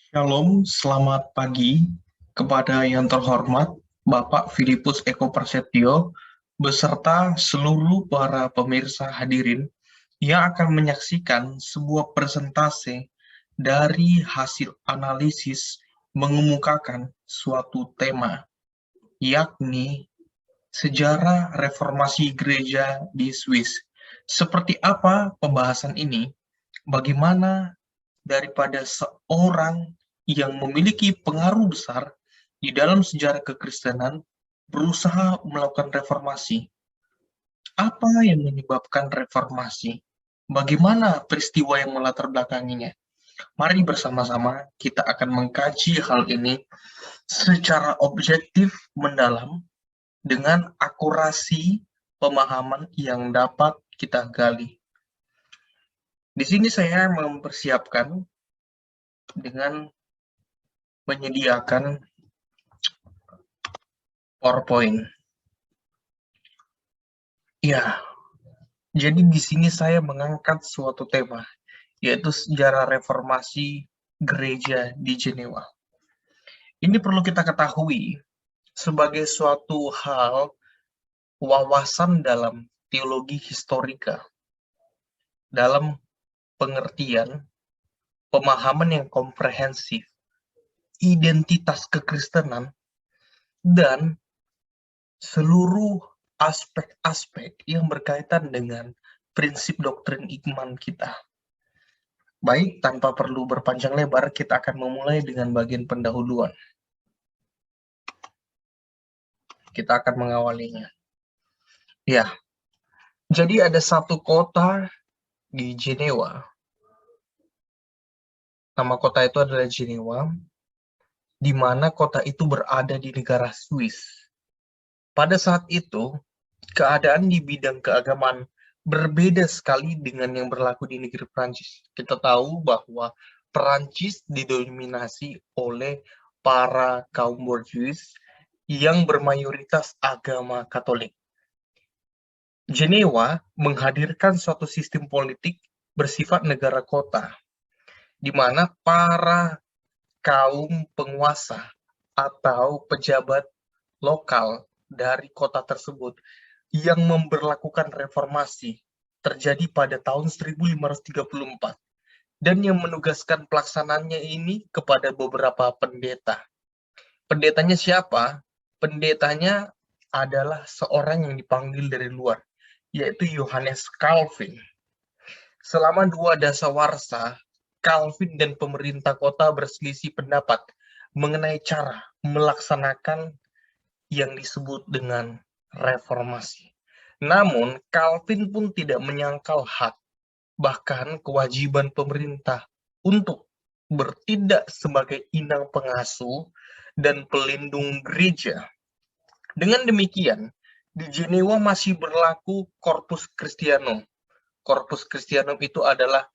Shalom, selamat pagi kepada yang terhormat Bapak Filipus Eko Prasetyo beserta seluruh para pemirsa hadirin yang akan menyaksikan sebuah presentase dari hasil analisis mengemukakan suatu tema, yakni sejarah reformasi gereja di Swiss. Seperti apa pembahasan ini? Bagaimana daripada seorang yang memiliki pengaruh besar di dalam sejarah kekristenan berusaha melakukan reformasi? Apa yang menyebabkan reformasi? Bagaimana peristiwa yang melatar belakanginya? Mari bersama-sama kita akan mengkaji hal ini secara objektif mendalam dengan akurasi pemahaman yang dapat kita gali. Di sini saya mempersiapkan dengan menyediakan PowerPoint. Ya, jadi di sini saya mengangkat suatu tema, yaitu sejarah reformasi gereja di Jenewa. Ini perlu kita ketahui sebagai suatu hal wawasan dalam teologi historika, dalam pengertian pemahaman yang komprehensif, identitas kekristenan, dan seluruh aspek-aspek yang berkaitan dengan prinsip doktrin iman kita. Baik, tanpa perlu berpanjang lebar, kita akan memulai dengan bagian pendahuluan. Kita akan mengawalinya. Ya, jadi ada satu kota di Jenewa. Nama kota itu adalah Jenewa, di mana kota itu berada di negara Swiss. Pada saat itu, keadaan di bidang keagamaan berbeda sekali dengan yang berlaku di negeri Prancis. Kita tahu bahwa Prancis didominasi oleh para kaum borjuis yang bermayoritas agama Katolik. Jenewa menghadirkan suatu sistem politik bersifat negara kota, di mana para kaum penguasa atau pejabat lokal dari kota tersebut yang memberlakukan reformasi terjadi pada tahun 1534 dan yang menugaskan pelaksanaannya ini kepada beberapa pendeta. Pendetanya siapa? Pendetanya adalah seorang yang dipanggil dari luar, yaitu Yohanes Calvin. Selama 2 dasawarsa, Calvin dan pemerintah kota berselisih pendapat mengenai cara melaksanakan yang disebut dengan reformasi. Namun, Calvin pun tidak menyangkal hak, bahkan kewajiban pemerintah untuk bertindak sebagai inang pengasuh dan pelindung gereja. Dengan demikian, di Jenewa masih berlaku Corpus Christianum. Corpus Christianum itu adalah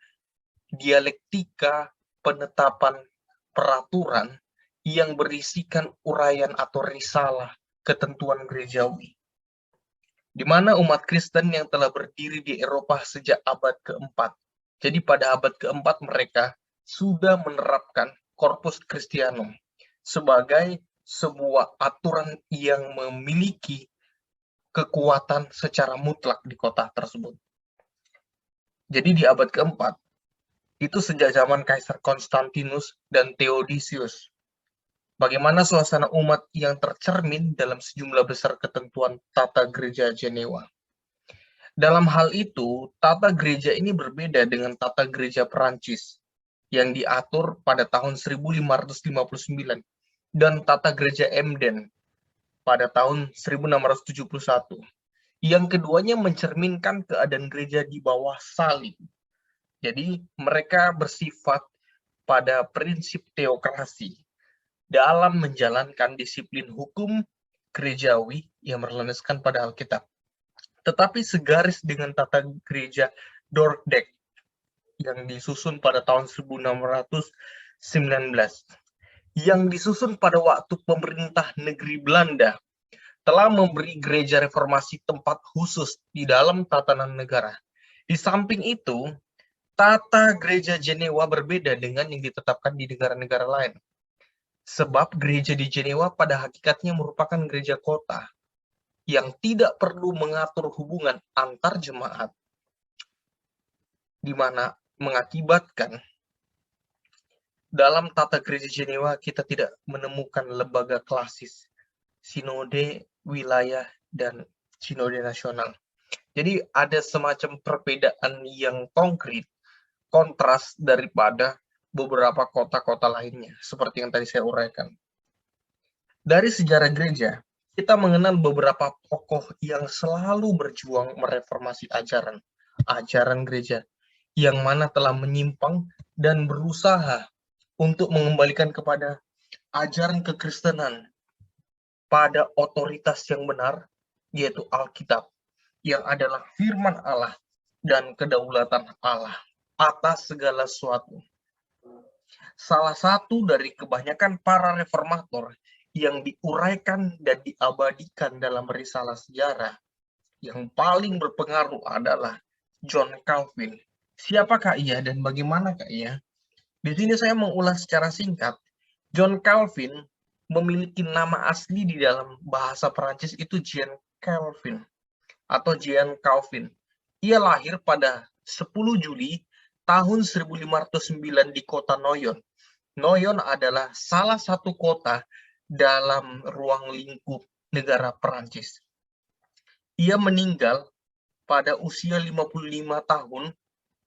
dialektika penetapan peraturan yang berisikan uraian atau risalah ketentuan gerejawi, di mana umat Kristen yang telah berdiri di Eropa sejak abad keempat. Jadi pada abad keempat mereka sudah menerapkan Corpus Christianum sebagai sebuah aturan yang memiliki kekuatan secara mutlak di kota tersebut. Jadi di abad keempat, itu sejak zaman Kaisar Konstantinus dan Theodosius. Bagaimana suasana umat yang tercermin dalam sejumlah besar ketentuan tata gereja Jenewa. Dalam hal itu, tata gereja ini berbeda dengan tata gereja Perancis yang diatur pada tahun 1559 dan tata gereja Emden pada tahun 1671. Yang keduanya mencerminkan keadaan gereja di bawah salib. Jadi mereka bersifat pada prinsip teokrasi dalam menjalankan disiplin hukum gerejawi yang berlandaskan pada Alkitab. Tetapi segaris dengan tata gereja Dordrecht yang disusun pada tahun 1619, yang disusun pada waktu pemerintah negeri Belanda telah memberi gereja reformasi tempat khusus di dalam tatanan negara. Di samping itu, Tata gereja Jenewa berbeda dengan yang ditetapkan di negara-negara lain. Sebab gereja di Jenewa pada hakikatnya merupakan gereja kota yang tidak perlu mengatur hubungan antar jemaat, di mana mengakibatkan dalam tata gereja Jenewa kita tidak menemukan lembaga klasis, sinode wilayah, dan sinode nasional. Jadi ada semacam perbedaan yang konkret, kontras daripada beberapa kota-kota lainnya, seperti yang tadi saya uraikan. Dari sejarah gereja, kita mengenal beberapa tokoh yang selalu berjuang mereformasi ajaran gereja, yang mana telah menyimpang dan berusaha untuk mengembalikan kepada ajaran kekristenan pada otoritas yang benar, yaitu Alkitab, yang adalah firman Allah dan kedaulatan Allah atas segala sesuatu. Salah satu dari kebanyakan para reformator yang diuraikan dan diabadikan dalam risalah sejarah yang paling berpengaruh adalah John Calvin. Siapakah ia dan bagaimanakah ia? Di sini saya mengulas secara singkat. John Calvin memiliki nama asli di dalam bahasa Perancis itu Jean Calvin atau Jean Calvin. Ia lahir pada 10 Juli tahun 1509 di kota Noyon. Noyon adalah salah satu kota dalam ruang lingkup negara Perancis. Ia meninggal pada usia 55 tahun,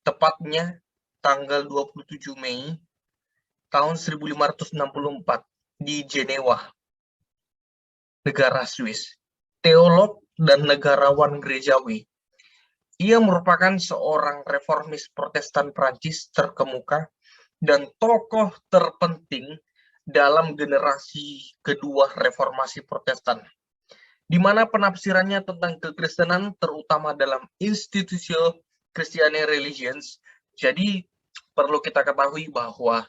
tepatnya tanggal 27 Mei tahun 1564 di Jenewa, negara Swiss. Teolog dan negarawan gerejawi. Ia merupakan seorang reformis Protestan Prancis terkemuka dan tokoh terpenting dalam generasi kedua reformasi Protestan, di mana penafsirannya tentang kekristenan terutama dalam institutional Christian religions. Jadi perlu kita ketahui bahwa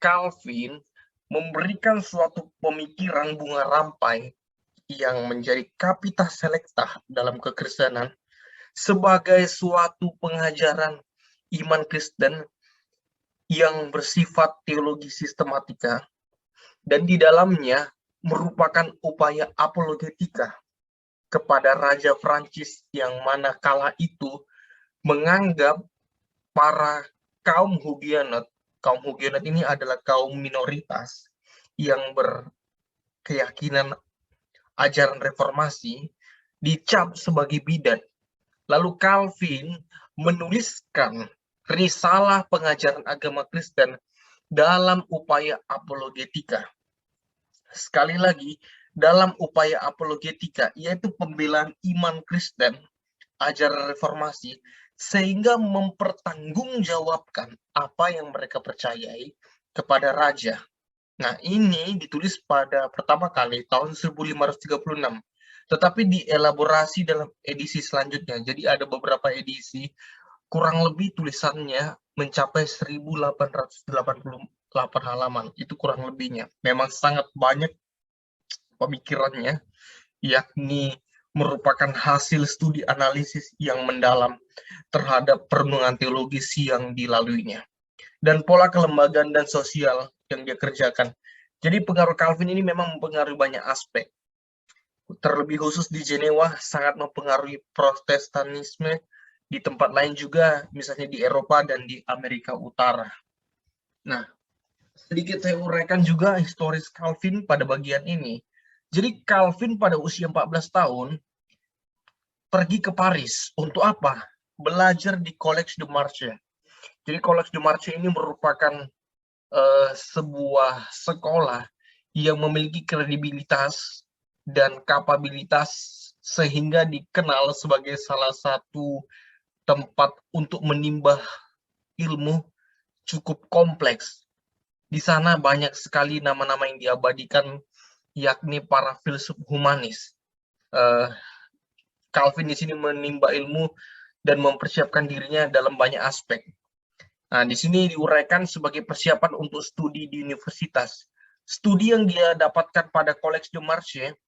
Calvin memberikan suatu pemikiran bunga rampai yang menjadi kapita selecta dalam kekristenan sebagai suatu pengajaran iman Kristen yang bersifat teologi sistematika dan di dalamnya merupakan upaya apologetika kepada Raja Prancis yang mana kala itu menganggap para kaum Huguenot ini adalah kaum minoritas yang berkeyakinan ajaran reformasi dicap sebagai bidat. Lalu Calvin menuliskan risalah pengajaran agama Kristen dalam upaya apologetika. Sekali lagi, dalam upaya apologetika, yaitu pembelaan iman Kristen, ajaran reformasi, sehingga mempertanggungjawabkan apa yang mereka percayai kepada raja. Nah, ini ditulis pada pertama kali tahun 1536, tetapi dielaborasi dalam edisi selanjutnya. Jadi ada beberapa edisi, kurang lebih tulisannya mencapai 1888 halaman, itu kurang lebihnya. Memang sangat banyak pemikirannya, yakni merupakan hasil studi analisis yang mendalam terhadap perenungan teologis yang dilaluinya dan pola kelembagaan dan sosial yang dia kerjakan. Jadi pengaruh Calvin ini memang mempengaruhi banyak aspek. Terlebih khusus di Jenewa sangat mempengaruhi Protestanisme, di tempat lain juga, misalnya di Eropa dan di Amerika Utara. Nah, sedikit saya uraikan juga historis Calvin pada bagian ini. Jadi Calvin pada usia 14 tahun pergi ke Paris. Untuk apa? Belajar di Collège de Marche. Jadi Collège de Marche ini merupakan sebuah sekolah yang memiliki kredibilitas dan kapabilitas sehingga dikenal sebagai salah satu tempat untuk menimba ilmu cukup kompleks. Di sana banyak sekali nama-nama yang diabadikan, yakni para filsuf humanis. Calvin di sini menimba ilmu dan mempersiapkan dirinya dalam banyak aspek. Nah, di sini diuraikan sebagai persiapan untuk studi di universitas. Studi yang dia dapatkan pada Collège de Marche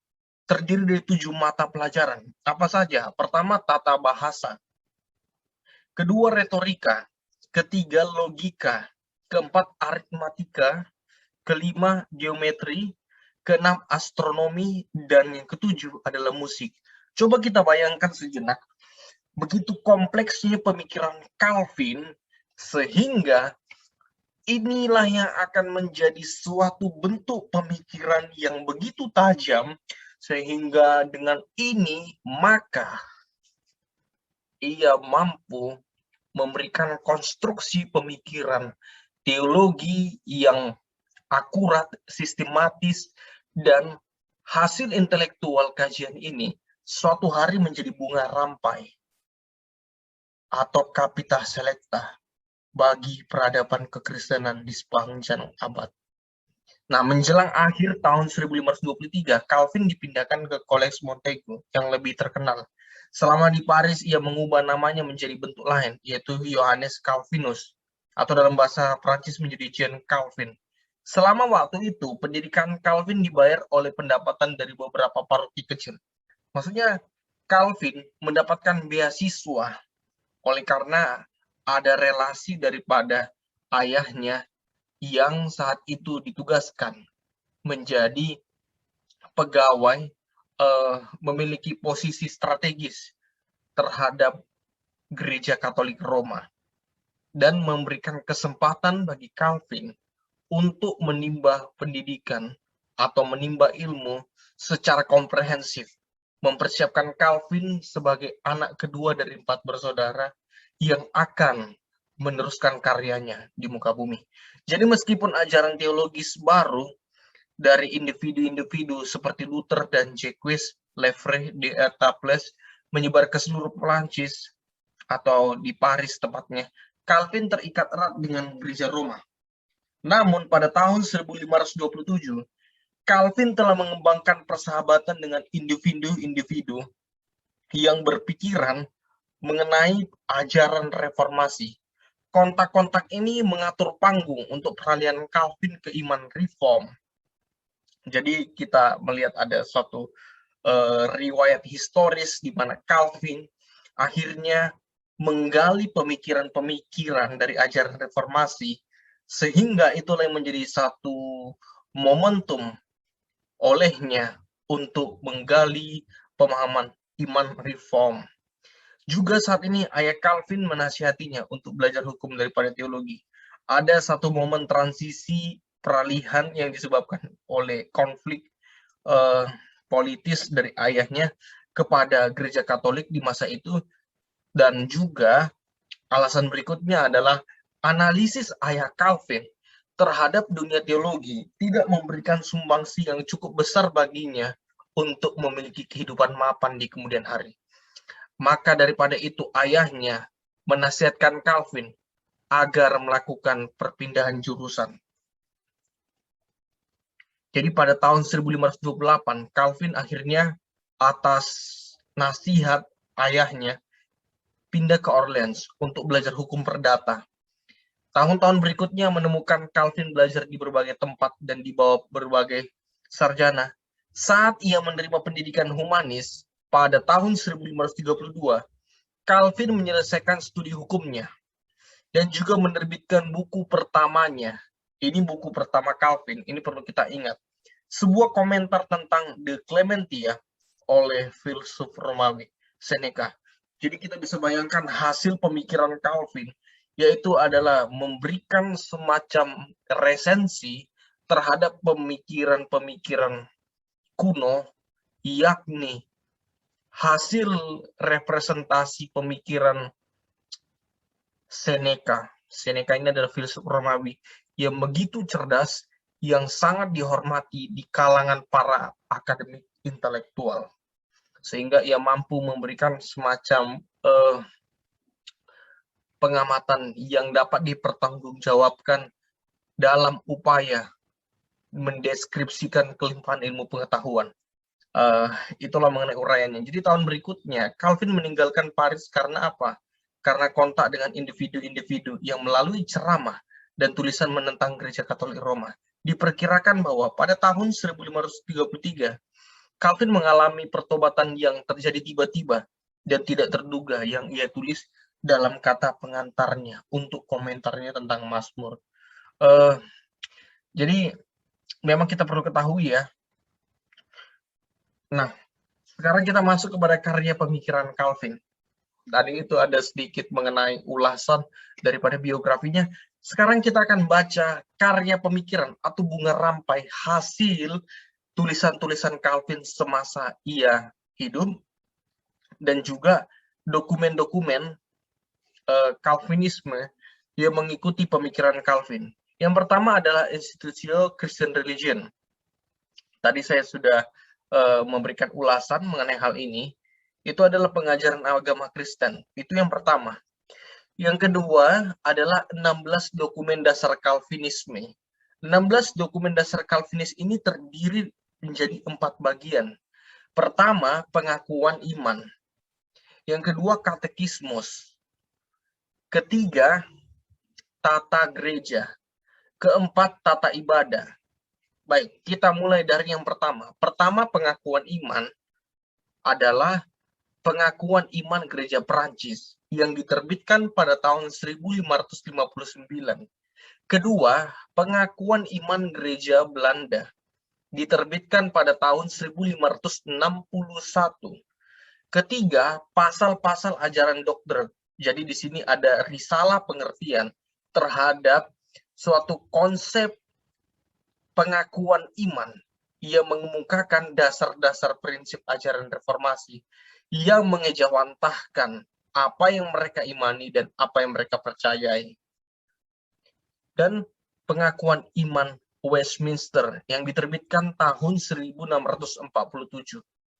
terdiri dari 7 mata pelajaran. Apa saja? Pertama, tata bahasa. Kedua, retorika. ketiga logika, keempat aritmatika, kelima geometri, keenam astronomi, dan yang ketujuh adalah musik. Coba kita bayangkan sejenak, begitu kompleksnya pemikiran Calvin, sehingga inilah yang akan menjadi suatu bentuk pemikiran yang begitu tajam, sehingga dengan ini maka ia mampu memberikan konstruksi pemikiran teologi yang akurat, sistematis, dan hasil intelektual kajian ini suatu hari menjadi bunga rampai atau capita selecta bagi peradaban kekristenan di sepanjang abad. Nah, menjelang akhir tahun 1523, Calvin dipindahkan ke Collège Montaigu yang lebih terkenal. Selama di Paris, ia mengubah namanya menjadi bentuk lain, yaitu Johannes Calvinus, atau dalam bahasa Prancis menjadi Jean Calvin. Selama waktu itu, pendidikan Calvin dibayar oleh pendapatan dari beberapa paroki kecil. Maksudnya, Calvin mendapatkan beasiswa oleh karena ada relasi daripada ayahnya yang saat itu ditugaskan menjadi pegawai memiliki posisi strategis terhadap Gereja Katolik Roma dan memberikan kesempatan bagi Calvin untuk menimba pendidikan atau menimba ilmu secara komprehensif, mempersiapkan Calvin sebagai anak kedua dari 4 bersaudara yang akan meneruskan karyanya di muka bumi. Jadi meskipun ajaran teologis baru dari individu-individu seperti Luther dan Jacques Lefebvre d'Etaples menyebar ke seluruh Perancis atau di Paris tepatnya, Calvin terikat erat dengan Gereja Roma. Namun pada tahun 1527, Calvin telah mengembangkan persahabatan dengan individu-individu yang berpikiran mengenai ajaran reformasi. Kontak-kontak ini mengatur panggung untuk peralihan Calvin ke iman reform. Jadi kita melihat ada suatu riwayat historis di mana Calvin akhirnya menggali pemikiran-pemikiran dari ajaran reformasi, sehingga itulah yang menjadi satu momentum olehnya untuk menggali pemahaman iman reform. Juga saat ini ayah Calvin menasihatinya untuk belajar hukum daripada teologi. Ada satu momen transisi peralihan yang disebabkan oleh konflik politis dari ayahnya kepada Gereja Katolik di masa itu, dan juga alasan berikutnya adalah analisis ayah Calvin terhadap dunia teologi tidak memberikan sumbangsi yang cukup besar baginya untuk memiliki kehidupan mapan di kemudian hari. Maka daripada itu ayahnya menasihatkan Calvin agar melakukan perpindahan jurusan. Jadi pada tahun 1528, Calvin akhirnya atas nasihat ayahnya pindah ke Orleans untuk belajar hukum perdata. Tahun-tahun berikutnya menemukan Calvin belajar di berbagai tempat dan di bawah berbagai sarjana. Saat ia menerima pendidikan humanis pada tahun 1532, Calvin menyelesaikan studi hukumnya dan juga menerbitkan buku pertamanya. Ini buku pertama Calvin, ini perlu kita ingat. Sebuah komentar tentang De Clementia oleh filsuf Romawi, Seneca. Jadi kita bisa bayangkan hasil pemikiran Calvin, yaitu adalah memberikan semacam resensi terhadap pemikiran-pemikiran kuno, yakni hasil representasi pemikiran Seneca. Seneca ini adalah filsuf Romawi yang begitu cerdas, yang sangat dihormati di kalangan para akademik intelektual, sehingga ia mampu memberikan semacam pengamatan yang dapat dipertanggungjawabkan dalam upaya mendeskripsikan kelimpahan ilmu pengetahuan. Itulah mengenai uraiannya. Jadi tahun berikutnya Calvin meninggalkan Paris karena apa? Karena kontak dengan individu-individu yang melalui ceramah dan tulisan menentang Gereja Katolik Roma. Diperkirakan bahwa pada tahun 1533, Calvin mengalami pertobatan yang terjadi tiba-tiba dan tidak terduga yang ia tulis dalam kata pengantarnya untuk komentarnya tentang Mazmur. Eh, jadi memang kita perlu ketahui ya. Nah, sekarang kita masuk kepada karya pemikiran Calvin. Tadi itu ada sedikit mengenai ulasan daripada biografinya. Sekarang kita akan baca karya pemikiran atau bunga rampai hasil tulisan-tulisan Calvin semasa ia hidup dan juga dokumen-dokumen Calvinisme yang mengikuti pemikiran Calvin. Yang pertama adalah Institutio Christian Religion. Tadi saya sudah memberikan ulasan mengenai hal ini. Itu adalah pengajaran agama Kristen. Itu yang pertama. Yang kedua adalah 16 dokumen dasar Calvinisme. 16 dokumen dasar Calvinis ini terdiri menjadi 4 bagian. Pertama, pengakuan iman. Yang kedua, katekismus. Ketiga, tata gereja. Keempat, tata ibadah. Baik, kita mulai dari yang pertama. Pertama, pengakuan iman adalah pengakuan iman gereja Perancis yang diterbitkan pada tahun 1559. Kedua, pengakuan iman gereja Belanda diterbitkan pada tahun 1561. Ketiga, pasal-pasal ajaran doktrin. Jadi di sini ada risalah pengertian terhadap suatu konsep pengakuan iman yang mengemukakan dasar-dasar prinsip ajaran reformasi yang mengejawantahkan apa yang mereka imani dan apa yang mereka percayai. Dan pengakuan iman Westminster yang diterbitkan tahun 1647.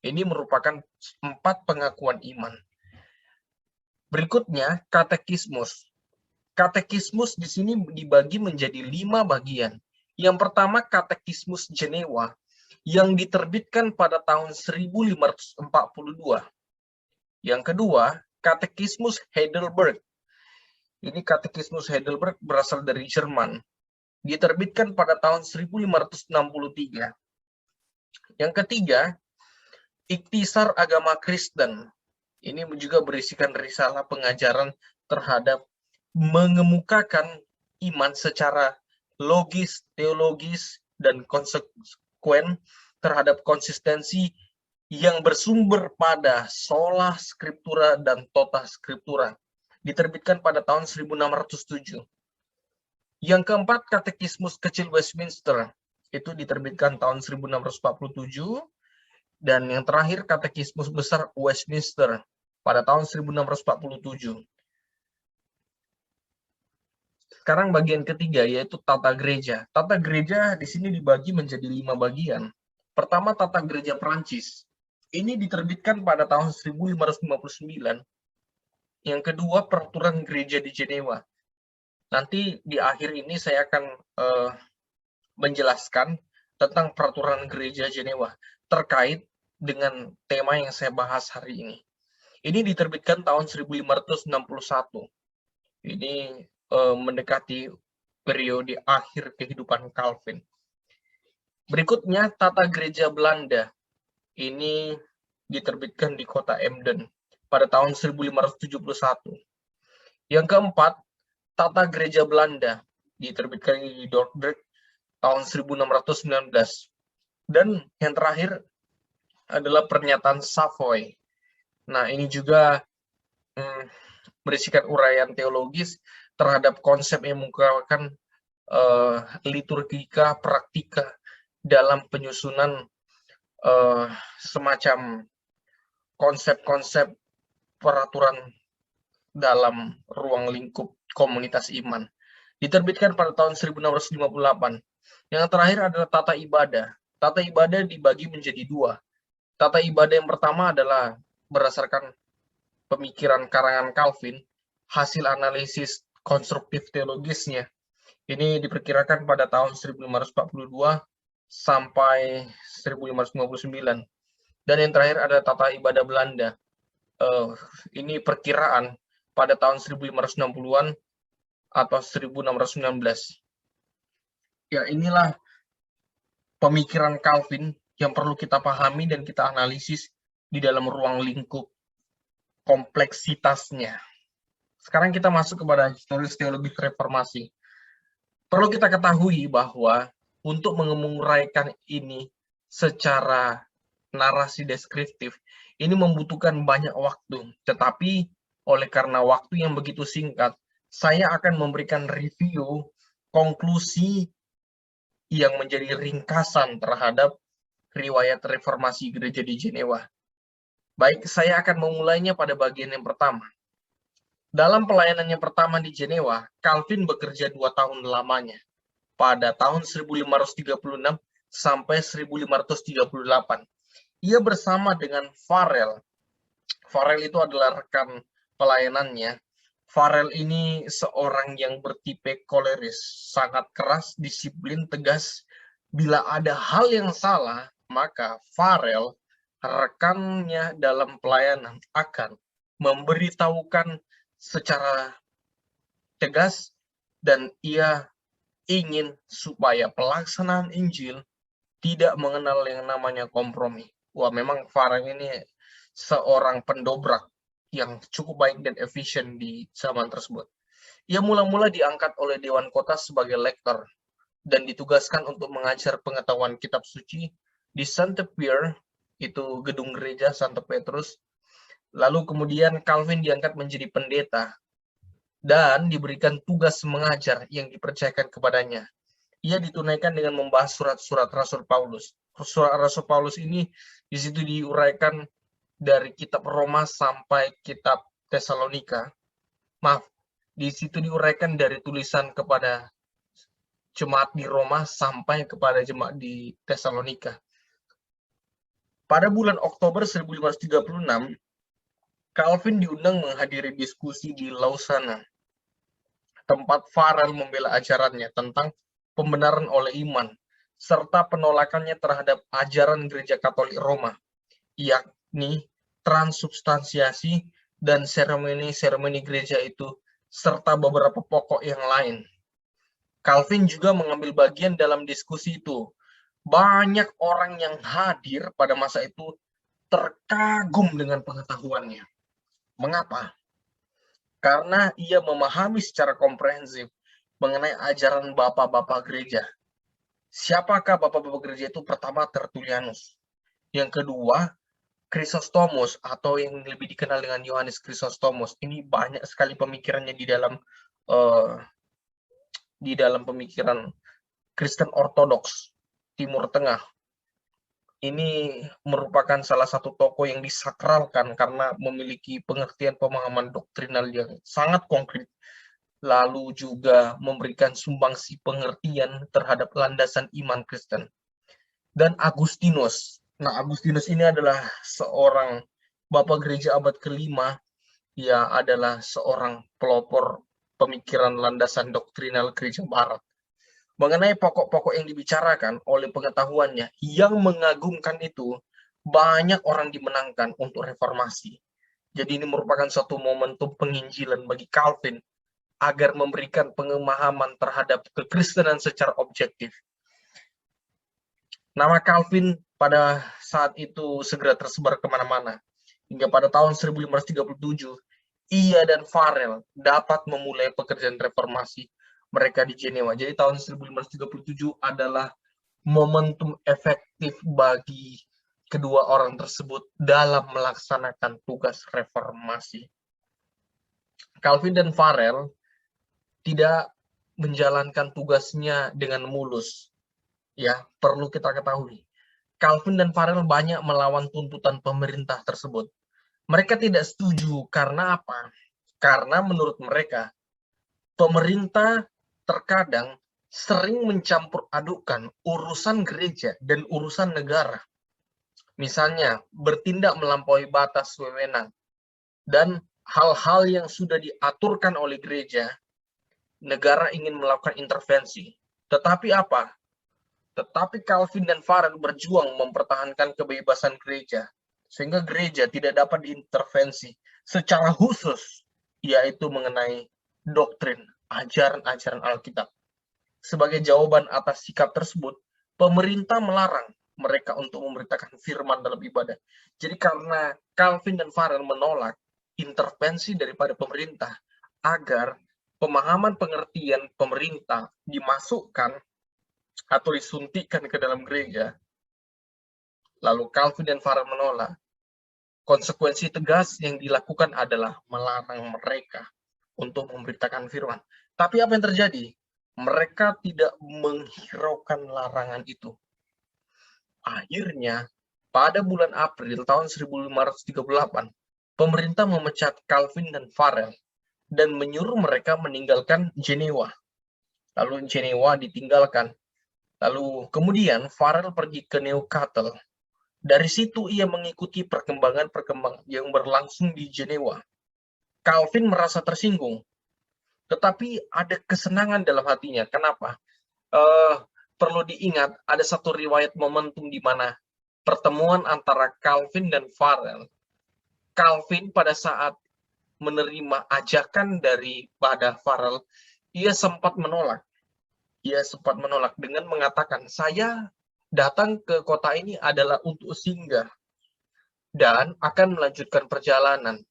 Ini merupakan 4 pengakuan iman. Berikutnya, katekismus. Katekismus di sini dibagi menjadi 5 bagian. Yang pertama, Katekismus Jenewa yang diterbitkan pada tahun 1542. Yang kedua, Katekismus Heidelberg. Ini Katekismus Heidelberg berasal dari Jerman. Diterbitkan pada tahun 1563. Yang ketiga, Iktisar Agama Kristen. Ini juga berisikan risalah pengajaran terhadap mengemukakan iman secara logis, teologis, dan konsekuen terhadap konsistensi yang bersumber pada sola scriptura dan tota scriptura. Diterbitkan pada tahun 1607. Yang keempat, Katekismus Kecil Westminster. Itu diterbitkan tahun 1647. Dan yang terakhir, Katekismus Besar Westminster pada tahun 1647. Sekarang bagian ketiga, yaitu tata gereja. Tata gereja di sini dibagi menjadi 5 bagian. Pertama, tata gereja Perancis. Ini diterbitkan pada tahun 1559. Yang kedua, peraturan gereja di Jenewa. Nanti di akhir ini saya akan menjelaskan tentang peraturan gereja Jenewa terkait dengan tema yang saya bahas hari ini. Ini diterbitkan tahun 1561. Ini mendekati periode akhir kehidupan Calvin. Berikutnya, tata gereja Belanda. Ini diterbitkan di kota Emden pada tahun 1571. Yang keempat, tata gereja Belanda. Diterbitkan di Dordrecht tahun 1619. Dan yang terakhir adalah pernyataan Savoy. Nah, ini juga berisikan uraian teologis terhadap konsep yang mengungkapkan liturgika praktika dalam penyusunan semacam konsep-konsep peraturan dalam ruang lingkup komunitas iman. Diterbitkan pada tahun 1658. Yang terakhir adalah tata ibadah. Tata ibadah dibagi menjadi 2. Tata ibadah yang pertama adalah berdasarkan pemikiran karangan Calvin, hasil analisis konstruktif teologisnya. Ini diperkirakan pada tahun 1542 sampai 1559. Dan yang terakhir ada tata ibadah Belanda. Ini perkiraan pada tahun 1560-an atau 1619. Ya, inilah pemikiran Calvin yang perlu kita pahami dan kita analisis di dalam ruang lingkup kompleksitasnya. Sekarang kita masuk kepada historis teologi reformasi. Perlu kita ketahui bahwa untuk menguraikan ini secara narasi deskriptif, ini membutuhkan banyak waktu. Tetapi oleh karena waktu yang begitu singkat, saya akan memberikan review konklusi yang menjadi ringkasan terhadap riwayat reformasi gereja di Jenewa. Baik, saya akan memulainya pada bagian yang pertama. Dalam pelayanannya pertama di Jenewa, Calvin bekerja 2 tahun lamanya, pada tahun 1536 sampai 1538. Ia bersama dengan Farel. Farel itu adalah rekan pelayanannya. Farel ini seorang yang bertipe koleris, sangat keras, disiplin, tegas. Bila ada hal yang salah, maka Farel, rekannya dalam pelayanan, akan memberitahukan secara tegas, dan ia ingin supaya pelaksanaan Injil tidak mengenal yang namanya kompromi. Wah, memang Farel ini seorang pendobrak yang cukup baik dan efisien di zaman tersebut. Ia mula-mula diangkat oleh Dewan Kota sebagai lektor dan ditugaskan untuk mengajar pengetahuan kitab suci di Santa Pierre, itu gedung gereja Santa Petrus. Lalu kemudian Calvin diangkat menjadi pendeta dan diberikan tugas mengajar yang dipercayakan kepadanya. Ia ditunaikan dengan membahas surat-surat Rasul Paulus. Surat Rasul Paulus ini di situ diuraikan dari kitab Roma sampai kitab Tesalonika. Maaf, di situ diuraikan dari tulisan kepada jemaat di Roma sampai kepada jemaat di Tesalonika. Pada bulan Oktober 1536, Calvin diundang menghadiri diskusi di Lausanne, tempat Farel membela ajarannya tentang pembenaran oleh iman, serta penolakannya terhadap ajaran Gereja Katolik Roma, yakni transubstansiasi dan seremoni-seremoni gereja itu, serta beberapa pokok yang lain. Calvin juga mengambil bagian dalam diskusi itu. Banyak orang yang hadir pada masa itu terkagum dengan pengetahuannya. Mengapa? Karena ia memahami secara komprehensif mengenai ajaran bapak-bapak gereja. Siapakah bapak-bapak gereja itu? Pertama, Tertullianus. Yang kedua, Chrysostomus, atau yang lebih dikenal dengan Yohanes Chrysostomus. Ini banyak sekali pemikirannya di dalam pemikiran Kristen Ortodoks Timur Tengah. Ini merupakan salah satu tokoh yang disakralkan karena memiliki pengertian pemahaman doktrinal yang sangat konkret, lalu juga memberikan sumbangsi pengertian terhadap landasan iman Kristen. Dan Agustinus. Nah, Agustinus ini adalah seorang bapak gereja abad ke-5. Ia adalah seorang pelopor pemikiran landasan doktrinal gereja barat. Mengenai pokok-pokok yang dibicarakan oleh pengetahuannya yang mengagumkan itu, banyak orang dimenangkan untuk reformasi. Jadi ini merupakan suatu momentum penginjilan bagi Calvin agar memberikan pemahaman terhadap kekristenan secara objektif. Nama Calvin pada saat itu segera tersebar kemana-mana. Hingga pada tahun 1537, ia dan Farel dapat memulai pekerjaan reformasi mereka di Jenewa. Jadi tahun 1537 adalah momentum efektif bagi kedua orang tersebut dalam melaksanakan tugas reformasi. Calvin dan Farel tidak menjalankan tugasnya dengan mulus. Ya, perlu kita ketahui. Calvin dan Farel banyak melawan tuntutan pemerintah tersebut. Mereka tidak setuju karena apa? Karena menurut mereka, pemerintah terkadang sering mencampur adukan urusan gereja dan urusan negara. Misalnya, bertindak melampaui batas wewenang dan hal-hal yang sudah diaturkan oleh gereja, negara ingin melakukan intervensi. Tetapi apa? Tetapi Calvin dan Farel berjuang mempertahankan kebebasan gereja, sehingga gereja tidak dapat diintervensi secara khusus, yaitu mengenai doktrin, ajaran-ajaran Alkitab. Sebagai jawaban atas sikap tersebut, pemerintah melarang mereka untuk memberitakan firman dalam ibadah. Jadi karena Calvin dan Farel menolak intervensi daripada pemerintah, agar pemahaman pengertian pemerintah dimasukkan atau disuntikkan ke dalam gereja. Lalu Calvin dan Farel menolak. Konsekuensi tegas yang dilakukan adalah melarang mereka untuk memberitakan firman. Tapi apa yang terjadi? Mereka tidak menghiraukan larangan itu. Akhirnya, pada bulan April tahun 1538, pemerintah memecat Calvin dan Farel dan menyuruh mereka meninggalkan Jenewa. Lalu Jenewa ditinggalkan. Lalu kemudian Farel pergi ke Newcastle. Dari situ ia mengikuti perkembangan-perkembangan yang berlangsung di Jenewa. Calvin merasa tersinggung, tetapi ada kesenangan dalam hatinya. Kenapa? Perlu diingat, ada satu riwayat momentum di mana pertemuan antara Calvin dan Farel. Calvin pada saat menerima ajakan daripada Farel, ia sempat menolak. Ia sempat menolak dengan mengatakan, saya datang ke kota ini adalah untuk singgah dan akan melanjutkan perjalanan.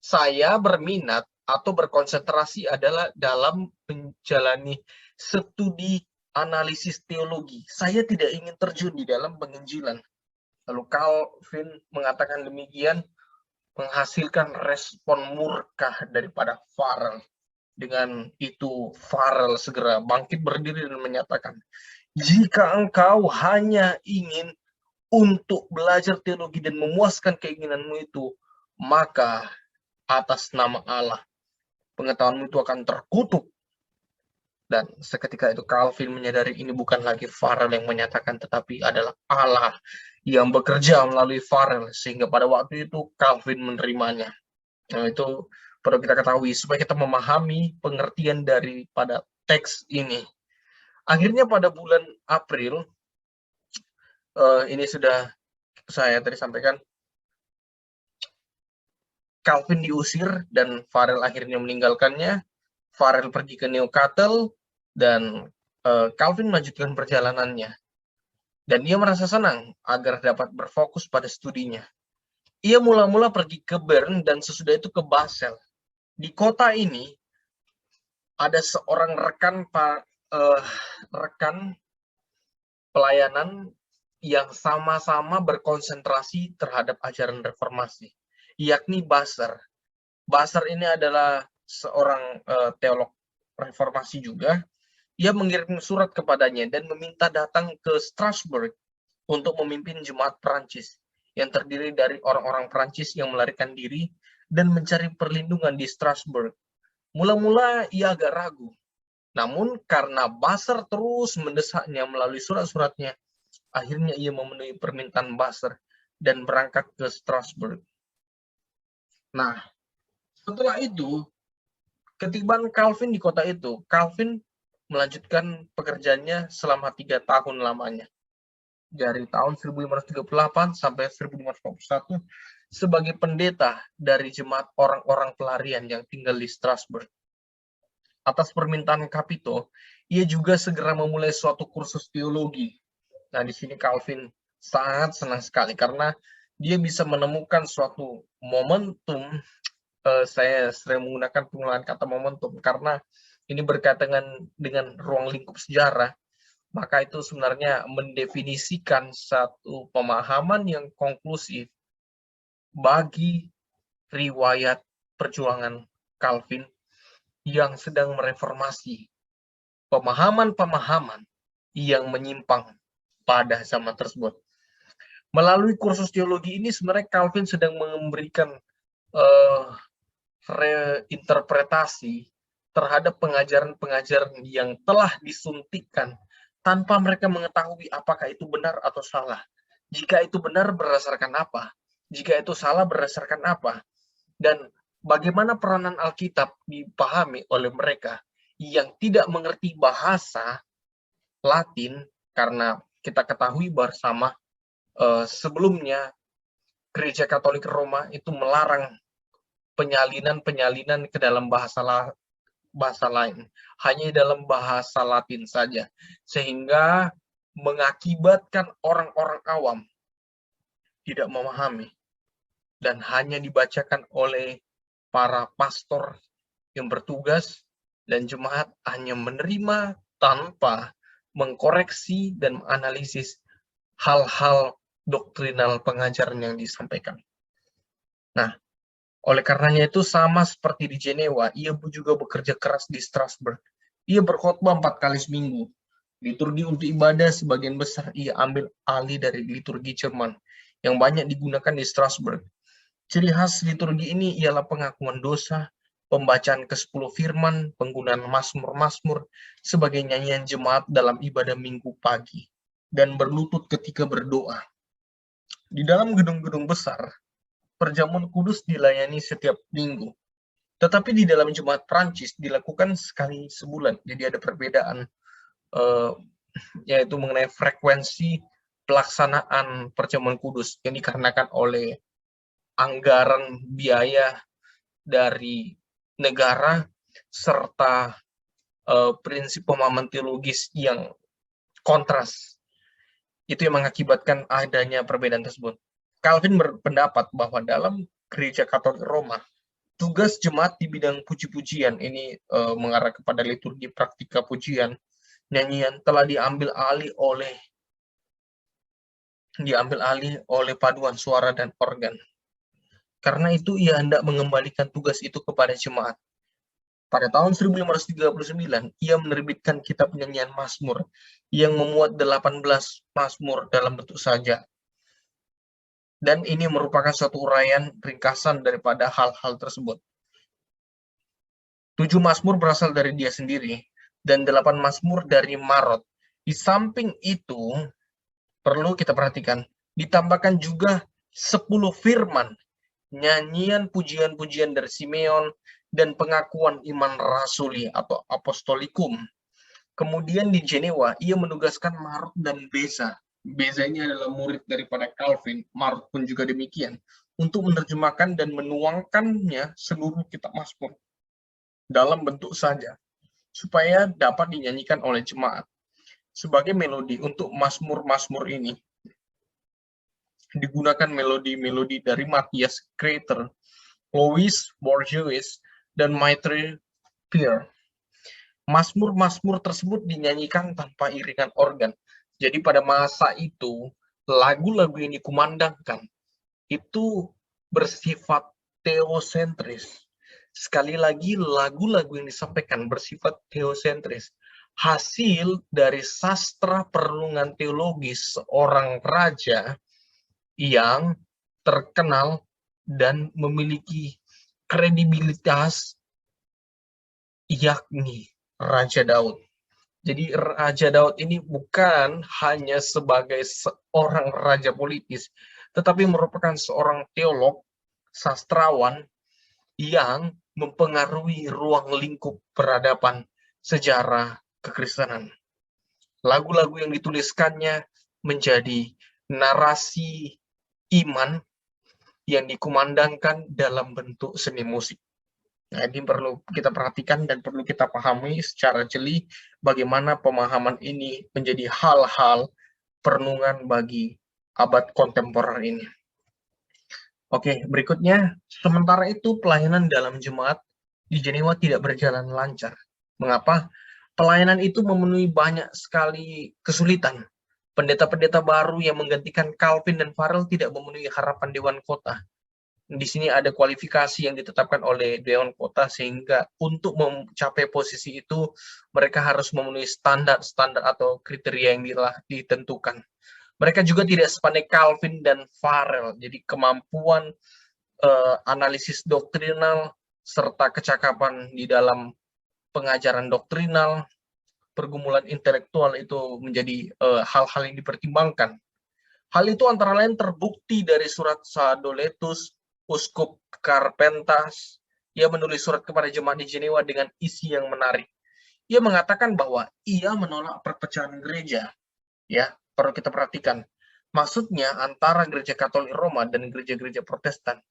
Saya berminat atau berkonsentrasi adalah dalam menjalani studi analisis teologi. Saya tidak ingin terjun di dalam penginjilan. Lalu Calvin mengatakan demikian, menghasilkan respon murka daripada Farel. Dengan itu Farel segera bangkit berdiri dan menyatakan, jika engkau hanya ingin untuk belajar teologi dan memuaskan keinginanmu itu, maka atas nama Allah, pengetahuanmu itu akan terkutuk. Dan seketika itu Calvin menyadari ini bukan lagi Farel yang menyatakan, tetapi adalah Allah yang bekerja melalui Farel, sehingga pada waktu itu Calvin menerimanya. Nah, itu perlu kita ketahui supaya kita memahami pengertian daripada teks ini. Akhirnya pada bulan April, ini sudah saya tadi sampaikan, Calvin diusir dan Farel akhirnya meninggalkannya. Farel pergi ke Newcastle dan Calvin melanjutkan perjalanannya. Dan ia merasa senang agar dapat berfokus pada studinya. Ia mula-mula pergi ke Bern dan sesudah itu ke Basel. Di kota ini ada seorang rekan pelayanan yang sama-sama berkonsentrasi terhadap ajaran reformasi, yakni Basser. Basser ini adalah seorang teolog reformasi juga. Ia mengirim surat kepadanya dan meminta datang ke Strasbourg untuk memimpin jemaat Perancis yang terdiri dari orang-orang Perancis yang melarikan diri dan mencari perlindungan di Strasbourg. Mula-mula ia agak ragu, namun karena Basser terus mendesaknya melalui surat-suratnya, akhirnya ia memenuhi permintaan Basser dan berangkat ke Strasbourg. Nah, setelah itu, ketibaan Calvin di kota itu, Calvin melanjutkan pekerjaannya selama 3 tahun lamanya. Dari tahun 1538 sampai 1541 sebagai pendeta dari jemaat orang-orang pelarian yang tinggal di Strasbourg. Atas permintaan Capito, ia juga segera memulai suatu kursus teologi. Nah, di sini Calvin sangat senang sekali karena dia bisa menemukan suatu momentum. Saya sering menggunakan penggunaan kata momentum karena ini berkaitan dengan ruang lingkup sejarah, maka itu sebenarnya mendefinisikan satu pemahaman yang konklusif bagi riwayat perjuangan Calvin yang sedang mereformasi pemahaman-pemahaman yang menyimpang pada zaman tersebut. Melalui kursus teologi ini sebenarnya Calvin sedang memberikan reinterpretasi terhadap pengajaran-pengajaran yang telah disuntikkan tanpa mereka mengetahui apakah itu benar atau salah. Jika itu benar berdasarkan apa? Jika itu salah berdasarkan apa? Dan bagaimana peranan Alkitab dipahami oleh mereka yang tidak mengerti bahasa Latin, karena kita ketahui bersama sebelumnya Gereja Katolik Roma itu melarang penyalinan ke dalam bahasa lain, hanya dalam bahasa Latin saja, sehingga mengakibatkan orang-orang awam tidak memahami dan hanya dibacakan oleh para pastor yang bertugas, dan jemaat hanya menerima tanpa mengkoreksi dan menganalisis hal-hal doktrinal pengajaran yang disampaikan. Nah, oleh karenanya itu sama seperti di Jenewa, ia juga bekerja keras di Strasbourg. Ia berkhotbah 4 kali seminggu. Liturgi untuk ibadah sebagian besar ia ambil alih dari liturgi Jerman yang banyak digunakan di Strasbourg. Ciri khas liturgi ini ialah pengakuan dosa, pembacaan ke-10 firman, penggunaan mazmur-mazmur sebagai nyanyian jemaat dalam ibadah minggu pagi, dan berlutut ketika berdoa. Di dalam gedung-gedung besar, perjamuan kudus dilayani setiap minggu. Tetapi di dalam jemaat Prancis dilakukan sekali sebulan. Jadi ada perbedaan, yaitu mengenai frekuensi pelaksanaan perjamuan kudus yang dikarenakan oleh anggaran biaya dari negara serta prinsip pemahaman teologis yang kontras. Itu yang mengakibatkan adanya perbedaan tersebut. Calvin berpendapat bahwa dalam Gereja Katolik Roma, tugas jemaat di bidang puji-pujian ini mengarah kepada liturgi, praktika pujian, nyanyian telah diambil alih oleh paduan suara dan organ. Karena itu ia hendak mengembalikan tugas itu kepada jemaat. Pada tahun 1539, ia menerbitkan kitab nyanyian Mazmur yang memuat 18 Mazmur dalam bentuk sajak. Dan ini merupakan suatu uraian ringkasan daripada hal-hal tersebut. 7 Mazmur berasal dari dia sendiri, dan 8 Mazmur dari Marot. Di samping itu, perlu kita perhatikan, ditambahkan juga 10 firman, nyanyian pujian-pujian dari Simeon, dan pengakuan iman rasuli atau apostolikum. Kemudian di Jenewa, ia menugaskan Marot dan Beza. Beza ini adalah murid daripada Calvin, Marot pun juga demikian, untuk menerjemahkan dan menuangkannya seluruh kitab Mazmur dalam bentuk saja, supaya dapat dinyanyikan oleh jemaat. Sebagai melodi untuk Mazmur-Mazmur ini, digunakan melodi-melodi dari Matthias Greyter, Louis Bourgeois, dan Maitre Pierre. Mazmur-mazmur tersebut dinyanyikan tanpa iringan organ. Jadi pada masa itu, lagu-lagu yang dikumandangkan itu bersifat teosentris. Sekali lagi, lagu-lagu yang disampaikan bersifat teosentris. Hasil dari sastra perenungan teologis seorang raja yang terkenal dan memiliki kredibilitas, yakni Raja Daud. Jadi Raja Daud ini bukan hanya sebagai seorang raja politis, tetapi merupakan seorang teolog, sastrawan yang mempengaruhi ruang lingkup peradaban sejarah kekristenan. Lagu-lagu yang dituliskannya menjadi narasi iman yang dikumandangkan dalam bentuk seni musik. Nah, ini perlu kita perhatikan dan perlu kita pahami secara jeli bagaimana pemahaman ini menjadi hal-hal perenungan bagi abad kontemporer ini. Oke, berikutnya, sementara itu pelayanan dalam jemaat di Jenewa tidak berjalan lancar. Mengapa? Pelayanan itu memenuhi banyak sekali kesulitan. Pendeta-pendeta baru yang menggantikan Calvin dan Farel tidak memenuhi harapan Dewan Kota. Di sini ada kualifikasi yang ditetapkan oleh Dewan Kota, sehingga untuk mencapai posisi itu mereka harus memenuhi standar-standar atau kriteria yang ditentukan. Mereka juga tidak sepandai Calvin dan Farel, jadi kemampuan analisis doktrinal serta kecakapan di dalam pengajaran doktrinal, pergumulan intelektual itu menjadi hal-hal yang dipertimbangkan. Hal itu antara lain terbukti dari surat Sadoletus, Uskup Carpentas. Ia menulis surat kepada jemaat di Jenewa dengan isi yang menarik. Ia mengatakan bahwa ia menolak perpecahan gereja. Ya, perlu kita perhatikan. Maksudnya antara gereja Katolik Roma dan gereja-gereja Protestan.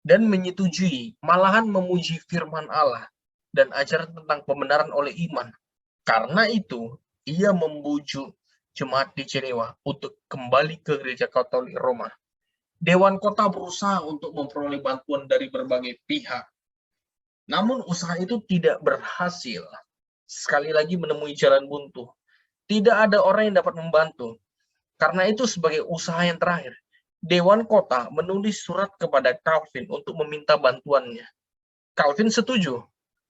Dan menyetujui, malahan memuji firman Allah dan ajaran tentang pembenaran oleh iman. Karena itu, ia membujuk jemaat di Jenewa untuk kembali ke gereja Katolik Roma. Dewan Kota berusaha untuk memperoleh bantuan dari berbagai pihak. Namun usaha itu tidak berhasil. Sekali lagi menemui jalan buntu. Tidak ada orang yang dapat membantu. Karena itu sebagai usaha yang terakhir, Dewan Kota menulis surat kepada Calvin untuk meminta bantuannya. Calvin setuju.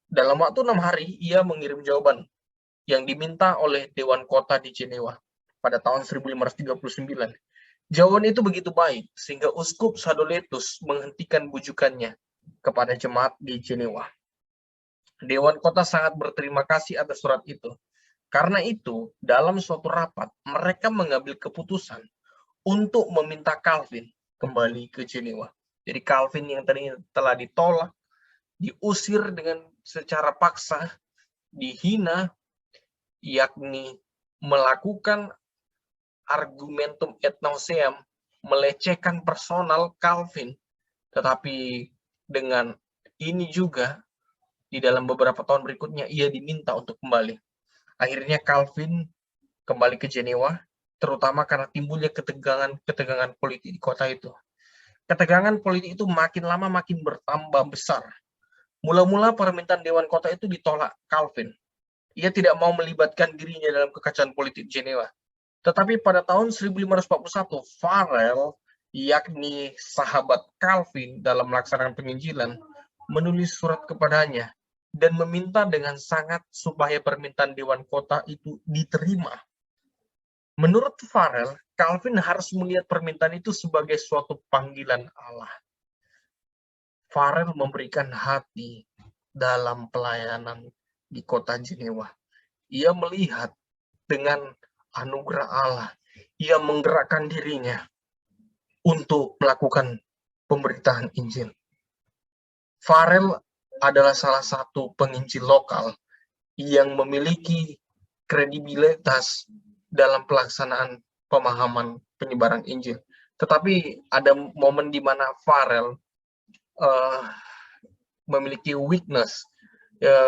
Dalam waktu 6 hari, ia mengirim jawaban yang diminta oleh Dewan Kota di Jenewa pada tahun 1539. Jawaban itu begitu baik, sehingga Uskup Sadoletus menghentikan bujukannya kepada jemaat di Jenewa. Dewan Kota sangat berterima kasih atas surat itu. Karena itu, dalam suatu rapat, mereka mengambil keputusan untuk meminta Calvin kembali ke Jenewa. Jadi Calvin yang tadi telah ditolak, diusir dengan secara paksa, dihina, yakni melakukan argumentum et nauseam, melecehkan personal Calvin, tetapi dengan ini juga di dalam beberapa tahun berikutnya ia diminta untuk kembali. Akhirnya Calvin kembali ke Jenewa, terutama karena timbulnya ketegangan politik di kota itu. Ketegangan politik itu makin lama makin bertambah besar. Mula-mula permintaan Dewan Kota itu ditolak Calvin. Ia tidak mau melibatkan dirinya dalam kekacauan politik Jenewa. Tetapi pada tahun 1541, Farel, yakni sahabat Calvin dalam melaksanakan penginjilan, menulis surat kepadanya dan meminta dengan sangat supaya permintaan Dewan Kota itu diterima. Menurut Farel, Calvin harus melihat permintaan itu sebagai suatu panggilan Allah. Farel memberikan hati dalam pelayanan di kota Jenewa. Ia melihat dengan anugerah Allah, ia menggerakkan dirinya untuk melakukan pemberitaan Injil. Farel adalah salah satu penginjil lokal yang memiliki kredibilitas dalam pelaksanaan pemahaman penyebaran Injil. Tetapi ada momen di mana Farel memiliki weakness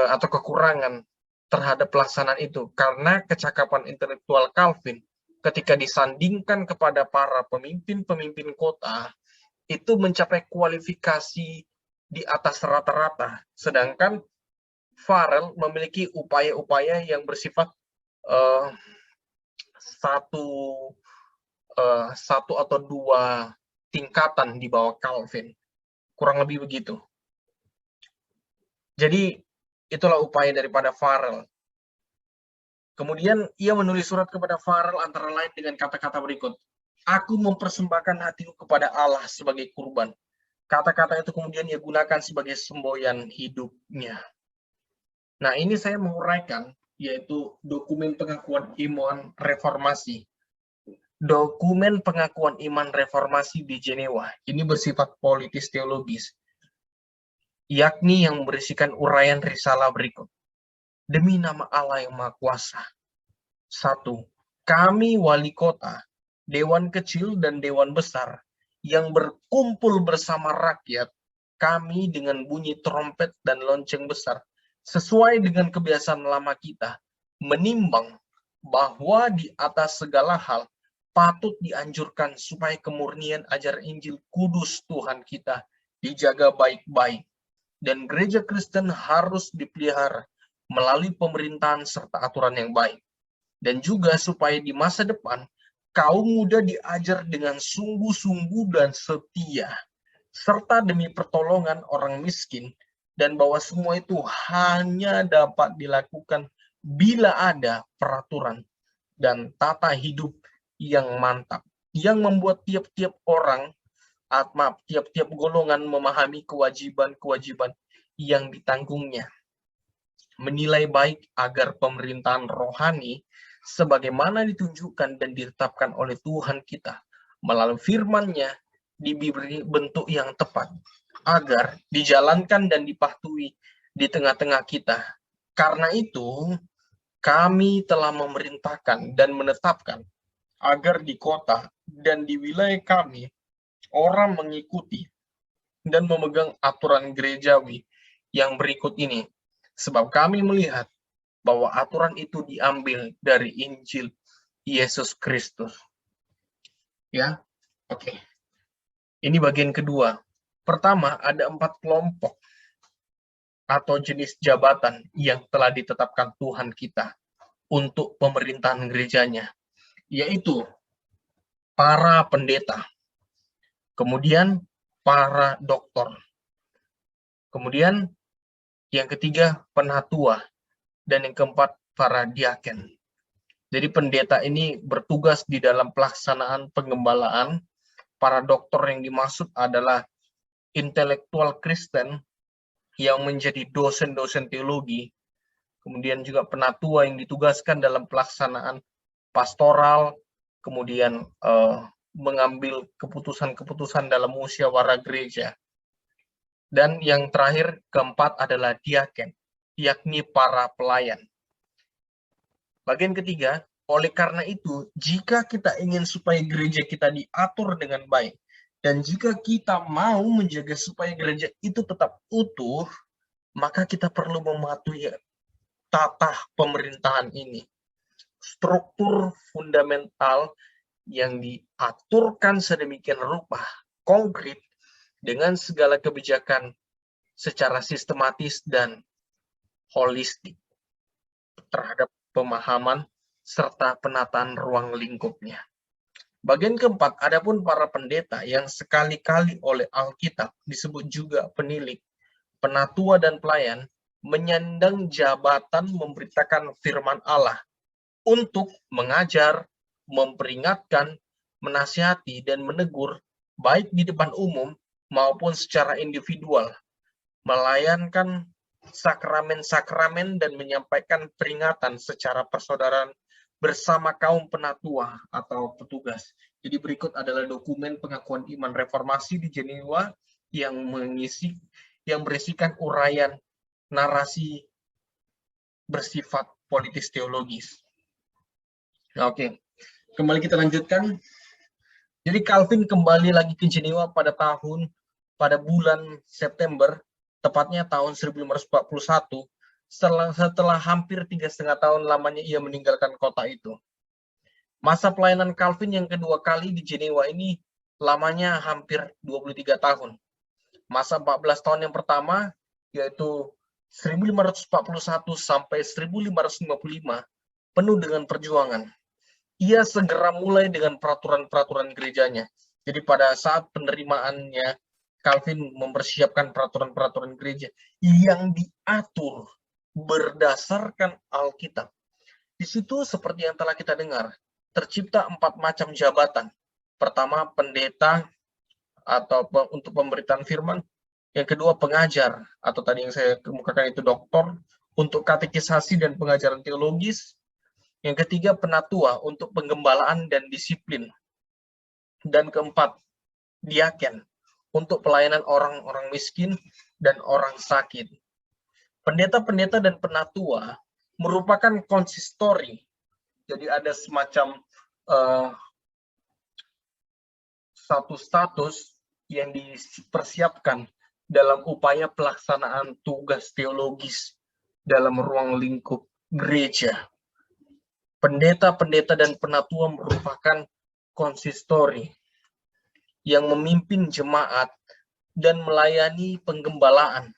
atau kekurangan terhadap pelaksanaan itu karena kecakapan intelektual Calvin ketika disandingkan kepada para pemimpin-pemimpin kota itu mencapai kualifikasi di atas rata-rata, sedangkan Farel memiliki upaya-upaya yang bersifat satu atau dua tingkatan di bawah Calvin, kurang lebih begitu. Jadi itulah upaya daripada Farel. Kemudian ia menulis surat kepada Farel antara lain dengan kata-kata berikut. Aku mempersembahkan hatiku kepada Allah sebagai kurban. Kata-kata itu kemudian ia gunakan sebagai semboyan hidupnya. Nah, ini saya menguraikan, yaitu dokumen pengakuan iman reformasi. Dokumen pengakuan iman reformasi di Jenewa ini bersifat politis teologis, yakni yang berisikan uraian risalah berikut. Demi nama Allah yang Maha Kuasa. 1. Kami wali kota, dewan kecil dan dewan besar yang berkumpul bersama rakyat, kami dengan bunyi trompet dan lonceng besar, sesuai dengan kebiasaan lama kita, menimbang bahwa di atas segala hal patut dianjurkan supaya kemurnian ajaran Injil kudus Tuhan kita dijaga baik-baik, dan gereja Kristen harus dipelihara melalui pemerintahan serta aturan yang baik. Dan juga supaya di masa depan kaum muda diajar dengan sungguh-sungguh dan setia, serta demi pertolongan orang miskin, dan bahwa semua itu hanya dapat dilakukan bila ada peraturan dan tata hidup yang mantap, yang membuat tiap-tiap orang, tiap-tiap golongan memahami kewajiban-kewajiban yang ditanggungnya. Menilai baik agar pemerintahan rohani sebagaimana ditunjukkan dan ditetapkan oleh Tuhan kita melalui firman-Nya diberi bentuk yang tepat agar dijalankan dan dipatuhi di tengah-tengah kita. Karena itu, kami telah memerintahkan dan menetapkan agar di kota dan di wilayah kami orang mengikuti dan memegang aturan gerejawi yang berikut ini. Sebab kami melihat bahwa aturan itu diambil dari Injil Yesus Kristus. Ya, oke. Ini bagian kedua. Pertama, ada 4 kelompok atau jenis jabatan yang telah ditetapkan Tuhan kita untuk pemerintahan gerejanya, yaitu para pendeta, kemudian para doktor, kemudian yang ketiga penatua, dan yang keempat para diaken. Jadi pendeta ini bertugas di dalam pelaksanaan penggembalaan. Para doktor yang dimaksud adalah intelektual Kristen yang menjadi dosen-dosen teologi, kemudian juga penatua yang ditugaskan dalam pelaksanaan pastoral, kemudian mengambil keputusan-keputusan dalam musyawarah gereja. Dan yang terakhir, keempat adalah diaken, yakni para pelayan. Bagian ketiga, oleh karena itu, jika kita ingin supaya gereja kita diatur dengan baik, dan jika kita mau menjaga supaya gereja itu tetap utuh, maka kita perlu mematuhi tata pemerintahan ini. Struktur fundamental yang diaturkan sedemikian rupa, konkret, dengan segala kebijakan secara sistematis dan holistik terhadap pemahaman serta penataan ruang lingkupnya. Bagian keempat, adapun para pendeta yang sekali-kali oleh Alkitab disebut juga penilik, penatua dan pelayan, menyandang jabatan memberitakan firman Allah untuk mengajar, memperingatkan, menasihati, dan menegur, baik di depan umum maupun secara individual, melayankan sakramen-sakramen dan menyampaikan peringatan secara persaudaraan bersama kaum penatua atau petugas. Jadi berikut adalah dokumen pengakuan iman reformasi di Jenewa yang berisikan uraian narasi bersifat politis teologis. Oke, kembali kita lanjutkan. Jadi Calvin kembali lagi ke Jenewa pada bulan September, tepatnya tahun 1541, setelah hampir 3,5 tahun lamanya ia meninggalkan kota itu. Masa pelayanan Calvin yang kedua kali di Jenewa ini lamanya hampir 23 tahun. Masa 14 tahun yang pertama, yaitu 1541 sampai 1555, penuh dengan perjuangan. Ia segera mulai dengan peraturan-peraturan gerejanya. Jadi pada saat penerimaannya, Calvin mempersiapkan peraturan-peraturan gereja yang diatur berdasarkan Alkitab. Di situ seperti yang telah kita dengar, tercipta 4 macam jabatan. Pertama, pendeta atau untuk pemberitaan firman. Yang kedua, pengajar, atau tadi yang saya kemukakan itu doktor, untuk katekisasi dan pengajaran teologis. Yang ketiga, penatua untuk penggembalaan dan disiplin. Dan keempat, diaken untuk pelayanan orang-orang miskin dan orang sakit. Pendeta-pendeta dan penatua merupakan konsistori. Jadi ada semacam satu status yang dipersiapkan dalam upaya pelaksanaan tugas teologis dalam ruang lingkup gereja. Pendeta-pendeta dan penatua merupakan konsistori yang memimpin jemaat dan melayani penggembalaan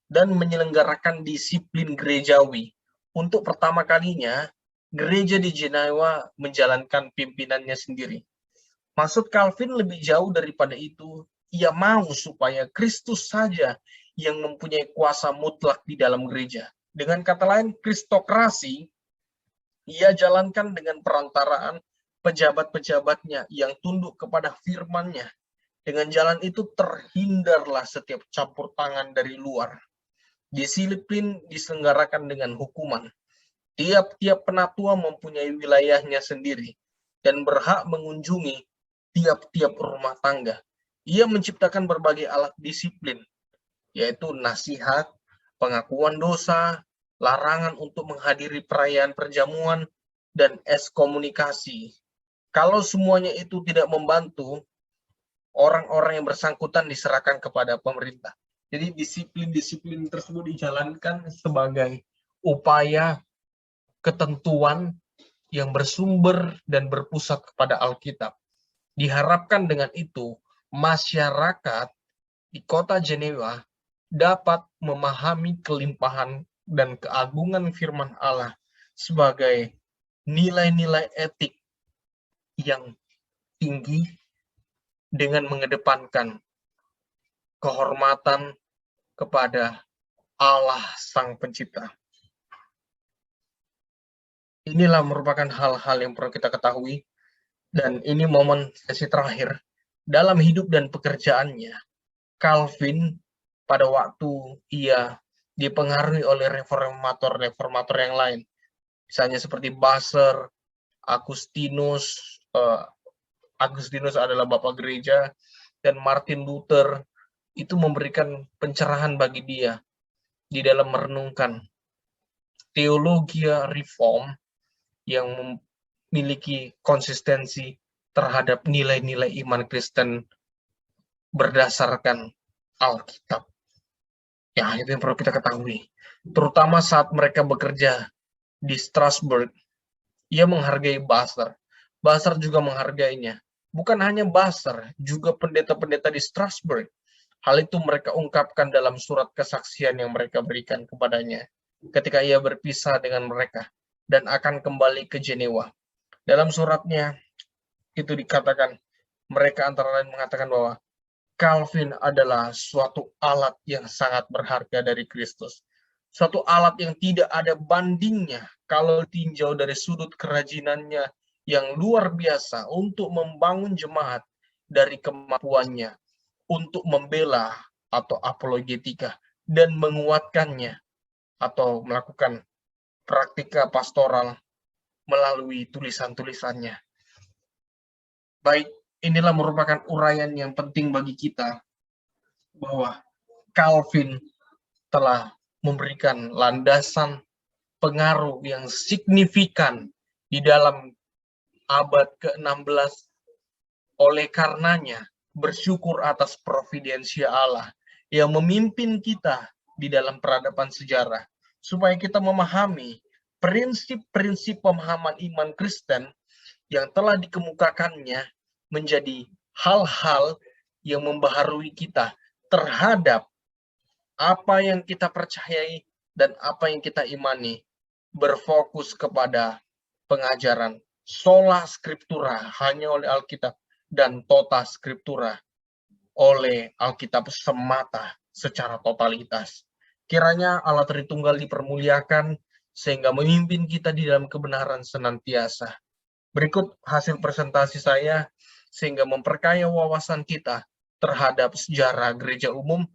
dan menyelenggarakan disiplin gerejawi. Untuk pertama kalinya, gereja di Jenewa menjalankan pimpinannya sendiri. Maksud Calvin lebih jauh daripada itu, ia mau supaya Kristus saja yang mempunyai kuasa mutlak di dalam gereja. Dengan kata lain, kristokrasi ia jalankan dengan perantaraan pejabat-pejabatnya yang tunduk kepada firman-Nya. Dengan jalan itu terhindarlah setiap campur tangan dari luar. Disiplin diselenggarakan dengan hukuman. Tiap-tiap penatua mempunyai wilayahnya sendiri dan berhak mengunjungi tiap-tiap rumah tangga. Ia menciptakan berbagai alat disiplin, yaitu nasihat, pengakuan dosa, larangan untuk menghadiri perayaan perjamuan, dan ekskomunikasi. Kalau semuanya itu tidak membantu, orang-orang yang bersangkutan diserahkan kepada pemerintah. Jadi disiplin-disiplin tersebut dijalankan sebagai upaya ketentuan yang bersumber dan berpusat kepada Alkitab. Diharapkan dengan itu, masyarakat di kota Jenewa dapat memahami kelimpahan dan keagungan firman Allah sebagai nilai-nilai etik yang tinggi dengan mengedepankan kehormatan kepada Allah Sang Pencipta. Inilah merupakan hal-hal yang perlu kita ketahui, dan ini momen sesi terakhir dalam hidup dan pekerjaannya. Calvin pada waktu ia dipengaruhi oleh reformator-reformator yang lain, misalnya seperti Basser, Agustinus, Agustinus adalah bapak gereja, dan Martin Luther, itu memberikan pencerahan bagi dia di dalam merenungkan teologi reform yang memiliki konsistensi terhadap nilai-nilai iman Kristen berdasarkan Alkitab. Ya, itu yang perlu kita ketahui. Terutama saat mereka bekerja di Strasbourg, ia menghargai Basser. Basser juga menghargainya. Bukan hanya Basser, juga pendeta-pendeta di Strasbourg. Hal itu mereka ungkapkan dalam surat kesaksian yang mereka berikan kepadanya ketika ia berpisah dengan mereka dan akan kembali ke Jenewa. Dalam suratnya itu dikatakan, mereka antara lain mengatakan bahwa Calvin adalah suatu alat yang sangat berharga dari Kristus. Suatu alat yang tidak ada bandingnya kalau tinjau dari sudut kerajinannya yang luar biasa untuk membangun jemaat dari kemampuannya untuk membela atau apologetika dan menguatkannya atau melakukan praktika pastoral melalui tulisan-tulisannya. Baik, inilah merupakan uraian yang penting bagi kita bahwa Calvin telah memberikan landasan pengaruh yang signifikan di dalam abad ke-16. Oleh karenanya, bersyukur atas providensia Allah yang memimpin kita di dalam peradaban sejarah, supaya kita memahami prinsip-prinsip pemahaman iman Kristen yang telah dikemukakannya menjadi hal-hal yang membaharui kita terhadap apa yang kita percayai dan apa yang kita imani, berfokus kepada pengajaran sola scriptura hanya oleh Alkitab dan tota scriptura oleh Alkitab semata secara totalitas. Kiranya Allah Tritunggal dipermuliakan sehingga memimpin kita di dalam kebenaran senantiasa. Berikut hasil presentasi saya sehingga memperkaya wawasan kita terhadap sejarah gereja umum,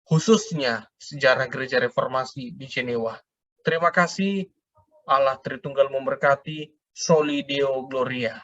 khususnya sejarah gereja reformasi di Jenewa. Terima kasih, Allah Tritunggal memberkati. Soli Deo Gloria.